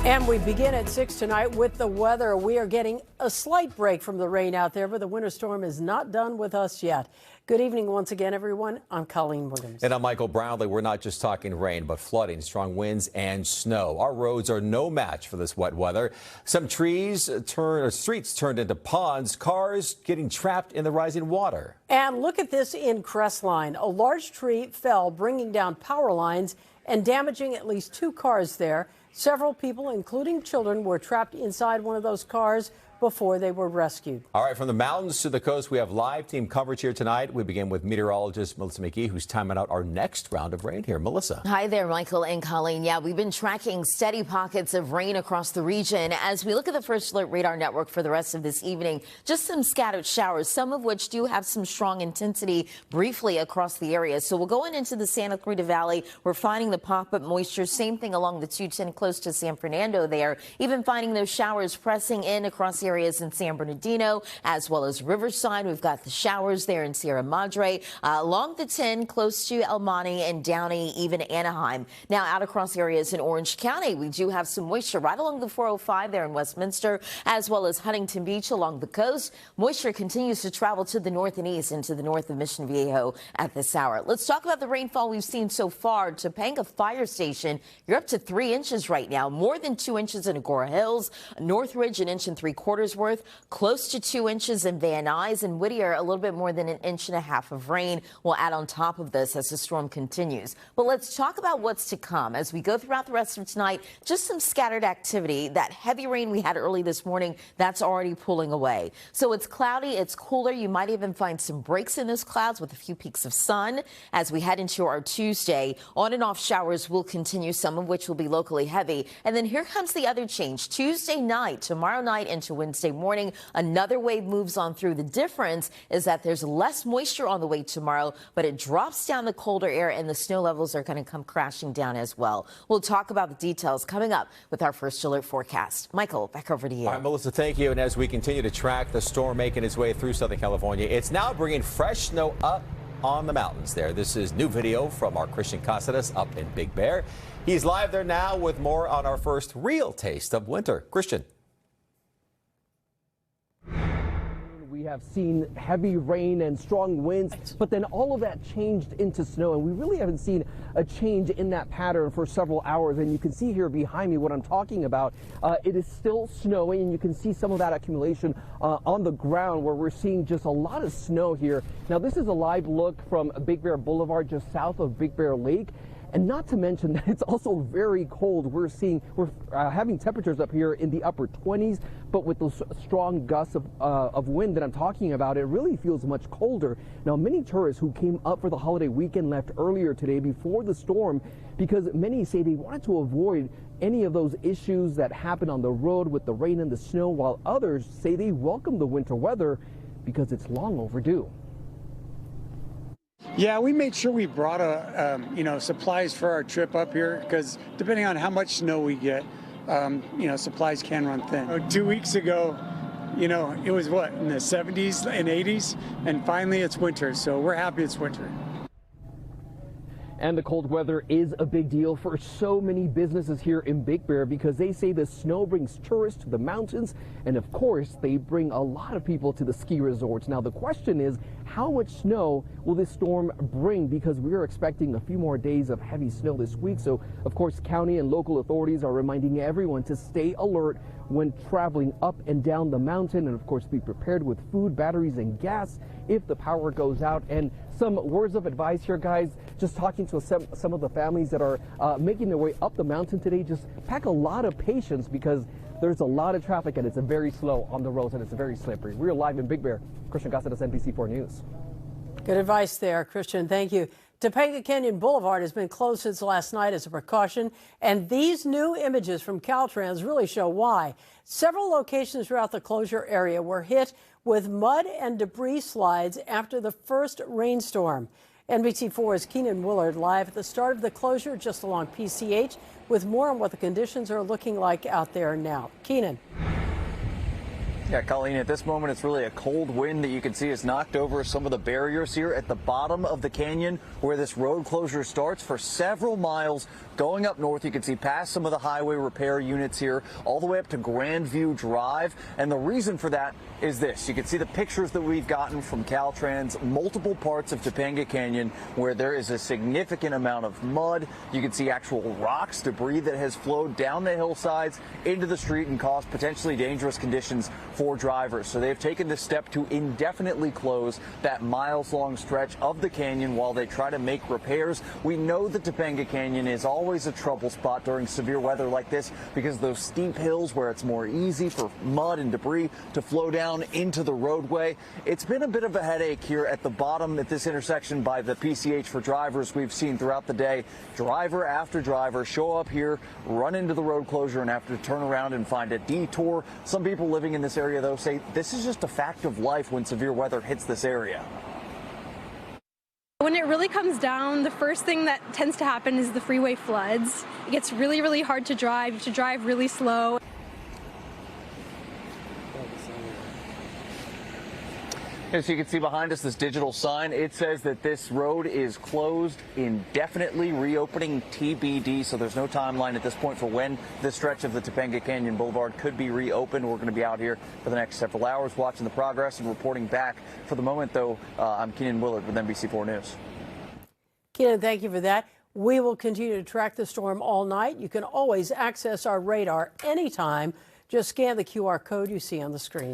And we begin at 6 tonight with the weather. We are getting a slight break from the rain out there, but the winter storm is not done with us yet. Good evening once again, everyone. I'm Colleen Williams. And I'm Michael Brownlee. We're not just talking rain, but flooding, strong winds and snow. Our roads are no match for this wet weather. Some streets turned into ponds, cars getting trapped in the rising water. And look at this in Crestline. A large tree fell, bringing down power lines and damaging at least 2 cars there. Several people, including children, were trapped inside one of those cars before they were rescued. All right, from the mountains to the coast, we have live team coverage here tonight. We begin with meteorologist Melissa McGee, who's timing out our next round of rain here. Melissa. Hi there, Michael and Colleen. Yeah, we've been tracking steady pockets of rain across the region. As we look at the First Alert Radar Network for the rest of this evening, just some scattered showers, some of which do have some strong intensity briefly across the area. So we're going into the Santa Clarita Valley. We're finding the pop-up moisture. Same thing along the 210 close to San Fernando there. Even finding those showers pressing in across areas in San Bernardino as well as Riverside. We've got the showers there in Sierra Madre, along the 10 close to El Monte and Downey, even Anaheim. Now out across areas in Orange County, we do have some moisture right along the 405 there in Westminster, as well as Huntington Beach along the coast. Moisture continues to travel to the north and east into the north of Mission Viejo at this hour. Let's talk about the rainfall we've seen so far. Topanga Fire Station, you're up to 3 inches right now, more than 2 inches in Agora Hills, Northridge 1.75 inches worth, close to 2 inches in Van Nuys, and Whittier a little bit more than 1.5 inches of rain will add on top of this as the storm continues. But let's talk about what's to come as we go throughout the rest of tonight. Just some scattered activity. That heavy rain we had early this morning, that's already pulling away. So it's cloudy, it's cooler. You might even find some breaks in those clouds with a few peaks of sun as we head into our Tuesday. On and off showers will continue, some of which will be locally heavy. And then here comes the other change. Tuesday night, tomorrow night into Wednesday morning, another wave moves on through. The difference is that there's less moisture on the way tomorrow, but it drops down the colder air and the snow levels are going to come crashing down as well. We'll talk about the details coming up with our First Alert forecast. Michael, back over to you. All right, Melissa, thank you. And as we continue to track the storm making its way through Southern California, it's now bringing fresh snow up on the mountains there. This is new video from our Christian Cázares up in Big Bear. He's live there now with more on our first real taste of winter. Christian. We have seen heavy rain and strong winds, but then all of that changed into snow, and we really haven't seen a change in that pattern for several hours. And you can see here behind me what I'm talking about. It is still snowing, and you can see some of that accumulation on the ground where we're seeing just a lot of snow here. Now, this is a live look from Big Bear Boulevard just south of Big Bear Lake. And not to mention that it's also very cold. We're having temperatures up here in the upper 20s, but with those strong gusts of wind that I'm talking about, it really feels much colder. Now, many tourists who came up for the holiday weekend left earlier today before the storm because many say they wanted to avoid any of those issues that happen on the road with the rain and the snow, while others say they welcome the winter weather because it's long overdue. Yeah, we made sure we brought supplies for our trip up here because depending on how much snow we get, supplies can run thin. 2 weeks ago, it was in the 70s and 80s, and finally it's winter, so we're happy it's winter. And the cold weather is a big deal for so many businesses here in Big Bear because they say the snow brings tourists to the mountains, and of course they bring a lot of people to the ski resorts. Now the question is, how much snow will this storm bring? Because we are expecting a few more days of heavy snow this week. So of course county and local authorities are reminding everyone to stay alert when traveling up and down the mountain, and of course be prepared with food, batteries, and gas if the power goes out. And some words of advice here, guys, just talking to some of the families that are making their way up the mountain today, just pack a lot of patience because there's a lot of traffic and it's very slow on the roads and it's very slippery. We're live in Big Bear. Christian Cázares, NBC4 News. Good advice there, Christian. Thank you. Topanga Canyon Boulevard has been closed since last night as a precaution, and these new images from Caltrans really show why. Several locations throughout the closure area were hit with mud and debris slides after the first rainstorm. NBC4's Keenan Willard live at the start of the closure just along PCH with more on what the conditions are looking like out there now. Keenan. Yeah, Colleen, at this moment, it's really a cold wind that you can see has knocked over some of the barriers here at the bottom of the canyon where this road closure starts for several miles Going up north, you can see past some of the highway repair units here, all the way up to Grandview Drive. And the reason for that is this. You can see the pictures that we've gotten from Caltrans, multiple parts of Topanga Canyon where there is a significant amount of mud. You can see actual rocks, debris that has flowed down the hillsides into the street and caused potentially dangerous conditions for drivers. So they've taken this step to indefinitely close that miles-long stretch of the canyon while they try to make repairs. We know that Topanga Canyon is always a trouble spot during severe weather like this because of those steep hills where it's more easy for mud and debris to flow down into the roadway. It's been a bit of a headache here at the bottom at this intersection by the PCH for drivers. We've seen throughout the day driver after driver show up here, run into the road closure, and have to turn around and find a detour. Some people living in this area, though, say this is just a fact of life when severe weather hits this area. When it really comes down, the first thing that tends to happen is the freeway floods. It gets really, really hard to drive. You have to drive really slow. As you can see behind us, this digital sign, it says that this road is closed indefinitely, reopening TBD. So there's no timeline at this point for when this stretch of the Topanga Canyon Boulevard could be reopened. We're going to be out here for the next several hours watching the progress and reporting back. For the moment, though, I'm Keenan Willard with NBC4 News. Keenan, thank you for that. We will continue to track the storm all night. You can always access our radar anytime. Just scan the QR code you see on the screen.